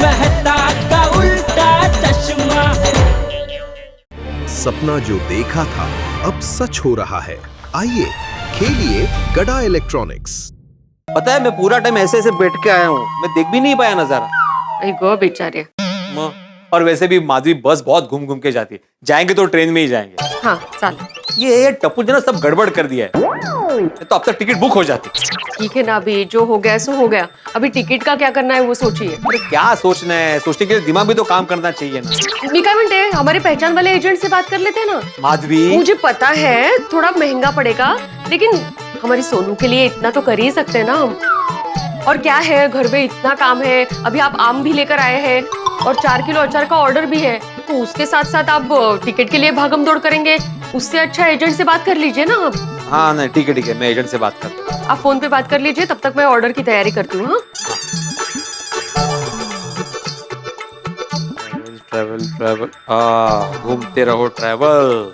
मेहता का उल्टा चश्मा। सपना जो देखा था अब सच हो रहा है। आइए खेलिए गड़ा इलेक्ट्रॉनिक्स। पता है मैं पूरा टाइम ऐसे ऐसे बैठ के आया हूँ, मैं देख भी नहीं पाया नजारा। गो बेचारे। और वैसे भी माधवी बस बहुत घूम घूम के जाती है, जाएंगे तो ट्रेन में ही जाएंगे। हाँ चल। ये टप्पू जी ने सब गड़बड़ कर दिया है, तो अब तक टिकट बुक हो जाती। ठीक है ना, अभी जो हो गया सो हो गया, अभी टिकट का क्या करना है वो सोचिए। अरे क्या सोचना है, सोचने के लिए दिमाग भी तो काम करना चाहिए ना। मिका मिनटे, हमारे पहचान वाले एजेंट से बात कर लेते हैं ना। माधवी मुझे पता है थोड़ा महंगा पड़ेगा, लेकिन हमारी सोनू के लिए इतना तो कर ही सकते हैं ना हम। और क्या है, घर में इतना काम है, अभी आप आम भी लेकर आए हैं और 4 किलो अचार का ऑर्डर भी है, तो उसके साथ साथ आप टिकट के लिए भागम दौड़ करेंगे, उससे अच्छा एजेंट से बात कर लीजिए ना आप। हाँ नहीं ठीक है, मैं एजेंट से बात करता हूँ। आप फोन पे बात कर लीजिए, तब तक मैं ऑर्डर की तैयारी करती हूँ। हाँ ट्रैवल घूमते रहो ट्रैवल।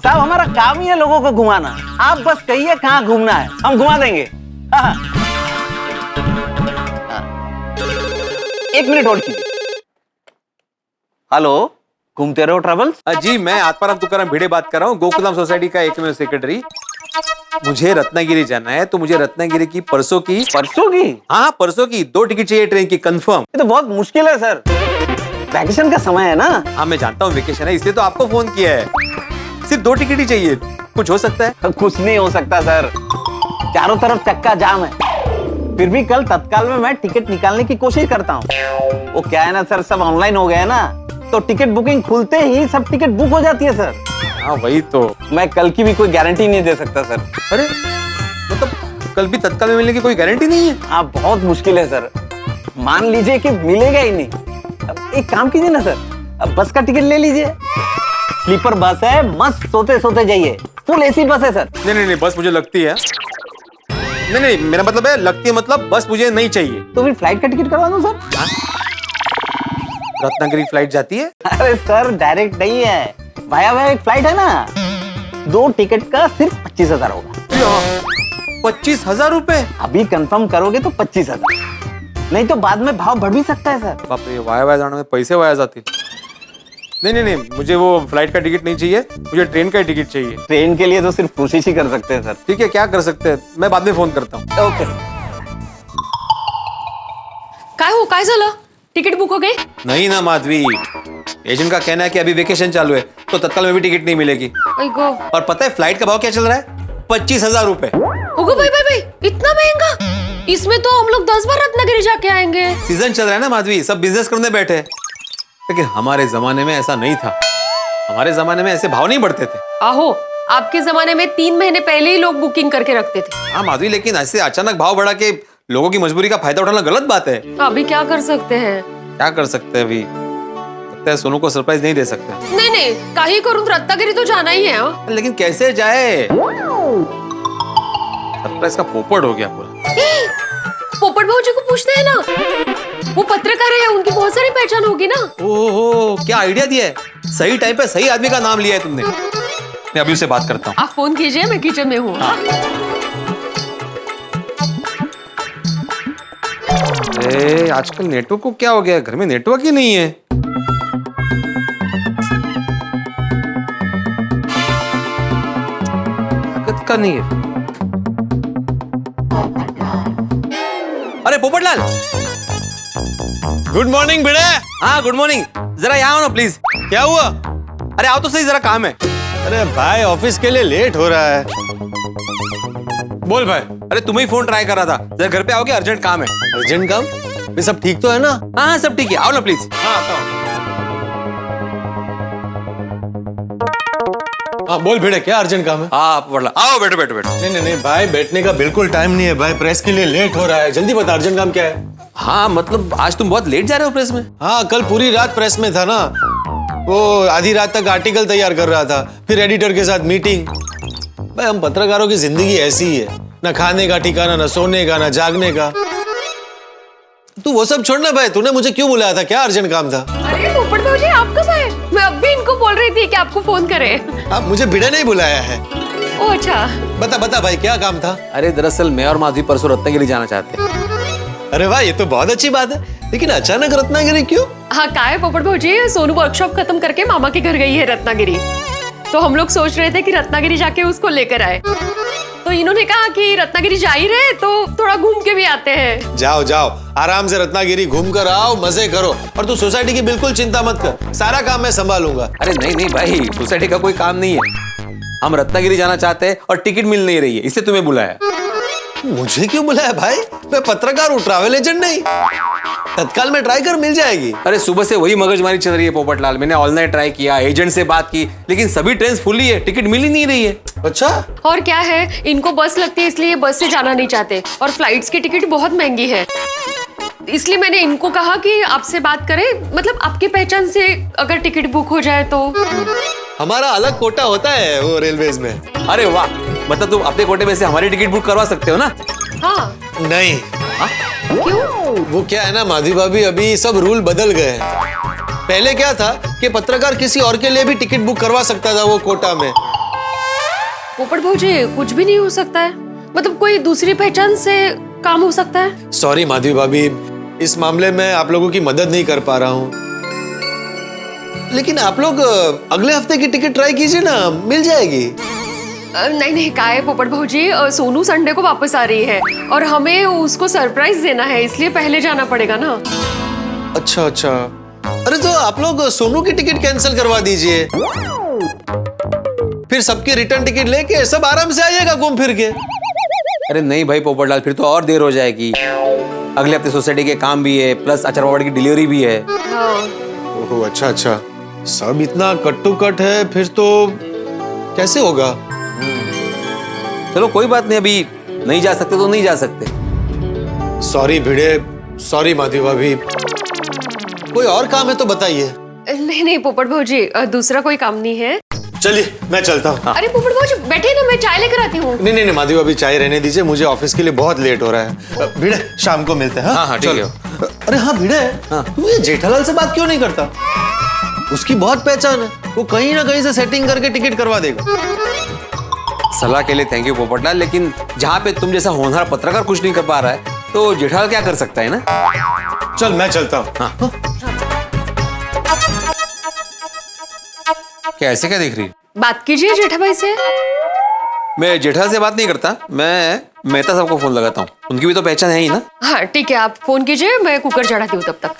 साहब हमारा काम ही है लोगों को घुमाना, आप बस कहिए कहाँ घूमना है, हम घुमा देंगे। हाँ। 1 मिनट होल्ड कीजिए। हेलो, घूमते रहो ट्रैवल्स। जी मैं आत्माराम तुकाराम भिड़े बात कर रहा हूँ, गोकुलधाम सोसाइटी का एकमेव सेक्रेटरी। मुझे रत्नागिरी जाना है, तो मुझे रत्नागिरी की परसों की। हाँ परसों की 2 टिकट चाहिए ट्रेन की कंफर्म। ये तो बहुत मुश्किल है सर, वैकेशन का समय है ना। हाँ मैं जानता हूँ वेकेशन है, इसलिए तो आपको फोन किया है। सिर्फ 2 टिकट ही चाहिए, कुछ हो सकता है? कुछ नहीं हो सकता सर, चारों तरफ चक्का जाम है। फिर भी कल तत्काल में मैं टिकट निकालने की कोशिश करता हूँ। वो क्या है ना सर, सब ऑनलाइन हो गया है ना, तो टिकट बुकिंग खुलते ही सब टिकट बुक हो जाती है सर। हाँ वही तो। मैं कल की भी कोई गारंटी नहीं दे सकता सर। अरे मतलब कल भी तत्काल में मिलने की कोई गारंटी नहीं है? हाँ बहुत मुश्किल है सर, मान लीजिए कि मिलेगा ही नहीं। अब एक काम कीजिए ना सर, अब बस का टिकट ले लीजिए, स्लीपर बस है, मस्त सोते सोते जाइए, फुल एसी बस है सर। नहीं बस मुझे लगती है। नहीं मेरा मतलब है लगती है, मतलब बस मुझे नहीं चाहिए। तो फिर फ्लाइट का टिकट करवा दूं सर? रत्नागिरी फ्लाइट जाती है? अरे सर डायरेक्ट नहीं है, भाया एक फ्लाइट है ना, 2 टिकट का सिर्फ 25,000 होगा। 25,000 रुपए? अभी कंफर्म करोगे तो 25,000, नहीं तो बाद में भाव बढ़ भी सकता है सर। बाप रे, वाया जाने में पैसे वाया जाते। नहीं मुझे वो फ्लाइट का टिकट नहीं चाहिए, मुझे ट्रेन का टिकट चाहिए। ट्रेन के लिए तो सिर्फ कोशिश ही कर सकते हैं सर। ठीक है, क्या कर सकते हैं, मैं बाद में फोन करता हूँ। ओके। काय झालं, टिकट बुक हो गए? नहीं ना माधवी, एजेंट का कहना है कि अभी वेकेशन चालू है, तो तत्काल में भी टिकट नहीं मिलेगी। और पता है फ्लाइट का भाव क्या चल रहा है? 25,000 रुपए। भाई इतना महंगा? इसमें तो हम लोग 10 बार रत्नागिरी जाके आएंगे। सीजन चल रहा है ना माधवी, सब बिजनेस करने बैठे, लेकिन हमारे जमाने में ऐसा नहीं था। हमारे जमाने में ऐसे भाव नहीं बढ़ते थे। आहो, आपके जमाने में 3 महीने पहले ही लोग बुकिंग करके रखते थे। हाँ माधवी, लेकिन ऐसे अचानक भाव बढ़ा के लोगों की मजबूरी का फायदा उठाना गलत बात है। अभी क्या कर सकते हैं? क्या कर सकते हैं अभी? लगता है सोनू को सरप्राइज नहीं दे सकते। नहीं काही करून रत्नागिरी तो जाना ही है। हाँ? लेकिन कैसे जाए? सरप्राइज का पोपट हो गया पूरा। पोपट भाऊजी को पूछते हैं ना, वो पत्रकार है, उनकी बहुत सारी पहचान होगी ना। ओहो, क्या आइडिया दिया है, सही टाइम पे सही आदमी का नाम लिया है तुमने। मैं अभी उससे बात करता हूँ। आप फोन कीजिए, मैं किचन में हूँ। अरे आजकल नेटवर्क को क्या हो गया, घर में नेटवर्क ही नहीं है। ताकत का नहीं है। अरे पोपटलाल, गुड मॉर्निंग भिड़े। हाँ गुड मॉर्निंग, जरा यहाँ आओ ना प्लीज। क्या हुआ? अरे आओ तो सही, जरा काम है। अरे भाई ऑफिस के लिए लेट हो रहा है। बोल भाई। अरे तुम्हें ही फोन ट्राई कर रहा था, जरा घर पे आओगे, अर्जेंट काम है। अर्जेंट काम? ये सब ठीक तो है ना? हाँ सब ठीक है, आओ ना प्लीज। हाँ आता हूँ। हाँ बोल भिड़े, क्या अर्जेंट काम है? हाँ आओ, बैठो बैठो बैठो। नहीं भाई, बैठने का बिल्कुल टाइम नहीं है भाई, प्रेस के लिए लेट हो रहा है, जल्दी बता अर्जेंट काम क्या है? हाँ मतलब आज तुम बहुत लेट जा रहे हो प्रेस में? हाँ कल पूरी रात प्रेस में था ना, वो आधी रात तक आर्टिकल तैयार कर रहा था, फिर एडिटर के साथ मीटिंग। भाई हम पत्रकारों की जिंदगी ऐसी ही है, ना खाने का ठिकाना, ना सोने का, ना जागने का। तू वो सब छोड़ना भाई, तूने मुझे क्यों बुलाया था, क्या अर्जेंट काम था? अरे पोपट भाऊजी, आप कब आए? मैं अब भी इनको बोल रही थी कि आपको फोन करें। आप मुझे भिड़े नहीं बुलाया है। ओ अच्छा, बता भाई क्या काम था? अरे दरअसल मैं और माधवी परसों रत्नागिरी जाना चाहते हैं। अरे वाह, ये तो बहुत अच्छी बात है, लेकिन अचानक रत्नागिरी क्यों? हाँ क्या है पोपट भाजी, सोनू वर्कशॉप खत्म करके मामा के घर गई है रत्नागिरी, तो हम लोग सोच रहे थे कि रत्नागिरी जाके उसको लेकर आए। तो इन्होंने कहा कि रत्नागिरी जा ही रहे तो थोड़ा घूम के भी आते हैं। जाओ जाओ, आराम से रत्नागिरी घूम कर आओ, मजे करो। और तू सोसाइटी की बिल्कुल चिंता मत कर, सारा काम मैं संभालूंगा। अरे नहीं नहीं भाई, सोसाइटी का कोई काम नहीं है। हम रत्नागिरी जाना चाहते हैं और टिकट मिल नहीं रही है, इसलिए तुम्हें बुलाया। मुझे क्यों बुलाया भाई? मैं पत्रकार हूँ, ट्रैवल एजेंट नहीं। तत्काल में ट्राई कर, मिल जाएगी। अरे सुबह से वही मगजमारी चल रही है पोपटलाल। मैंने ऑल नाइट ट्राई किया, एजेंट से बात की, लेकिन सभी ट्रेन फुल ही है, टिकट मिल ही नहीं रही है। अच्छा, और क्या है, इनको बस लगती है इसलिए बस से जाना नहीं चाहते, और फ्लाइट्स की टिकट बहुत महंगी है, इसलिए मैंने इनको कहा कि आपसे बात करें, मतलब आपकी पहचान से अगर टिकट बुक हो जाए तो। हमारा अलग कोटा होता है वो रेलवेज में। अरे वाह, मतलब तुम अपने कोटे में से हमारी टिकट बुक करवा सकते हो ना? हाँ नहीं, क्यों? वो क्या है ना माधवी भाभी, अभी सब रूल बदल गए हैं। पहले क्या था कि पत्रकार किसी और के लिए भी टिकट बुक करवा सकता था वो कोटा में। पोपट भाजी कुछ भी नहीं हो सकता है, मतलब कोई दूसरी पहचान से काम हो सकता है। सॉरी माधवी भाभी, इस मामले में आप लोगों की मदद नहीं कर पा रहा हूँ, लेकिन आप लोग अगले हफ्ते की टिकट ट्राई कीजिए ना, मिल जाएगी। नहीं नहीं क्या है पोपट भाजी, सोनू संडे को वापस आ रही है और हमें उसको सरप्राइज देना है, इसलिए पहले जाना पड़ेगा ना। अच्छा अच्छा, अरे तो आप लोग सोनू की टिकट कैंसिल करवा दीजिए, फिर सबकी रिटर्न टिकट लेके सब आराम से आइएगा घूम फिर के। अरे नहीं भाई पोपटलाल, फिर तो और देर हो जाएगी। अगले हफ्ते सोसाइटी के काम भी है, प्लस अचार पापड़ की डिलीवरी भी है। हाँ। ओह अच्छा अच्छा, सब इतना कट टू कट है, फिर तो कैसे होगा? चलो कोई बात नहीं, अभी नहीं जा सकते तो नहीं जा सकते। सॉरी भिड़े, सॉरी माधवी भाभी, कोई और काम है तो बताइए। नहीं नहीं पोपट भाजी, दूसरा कोई काम नहीं है। चलिए मैं चलता हूँ। अरे पोपट भाजी बैठे ना, मैं चाय लेकर आती हूँ। नहीं नहीं नहीं माधवी भाभी, चाय रहने दीजिए, मुझे ऑफिस के लिए बहुत लेट हो रहा है। भिड़े, शाम को मिलते हैं। हाँ, ठीक है। अरे हाँ भिड़े, तू ये जेठालाल से बात क्यों नहीं करता? उसकी बहुत पहचान है, वो कहीं ना कहीं से सेटिंग करके टिकट करवा देगा। सलाह के लिए थैंक यू पोपटलाल, लेकिन जहाँ पे तुम जैसा होनहार पत्रकार कुछ नहीं कर पा रहा है, तो जेठालाल क्या कर सकता है ना? चल मैं चलता हूँ। हाँ। क्या ऐसे क्या देख रही? बात कीजिए जेठा भाई से। मैं जेठालाल से बात नहीं करता, मैं मेहता साहब को फोन लगाता हूँ, उनकी भी तो पहचान है ही ना। हाँ ठीक है, आप फोन कीजिए, मैं कुकर चढ़ाती हूँ तब तक।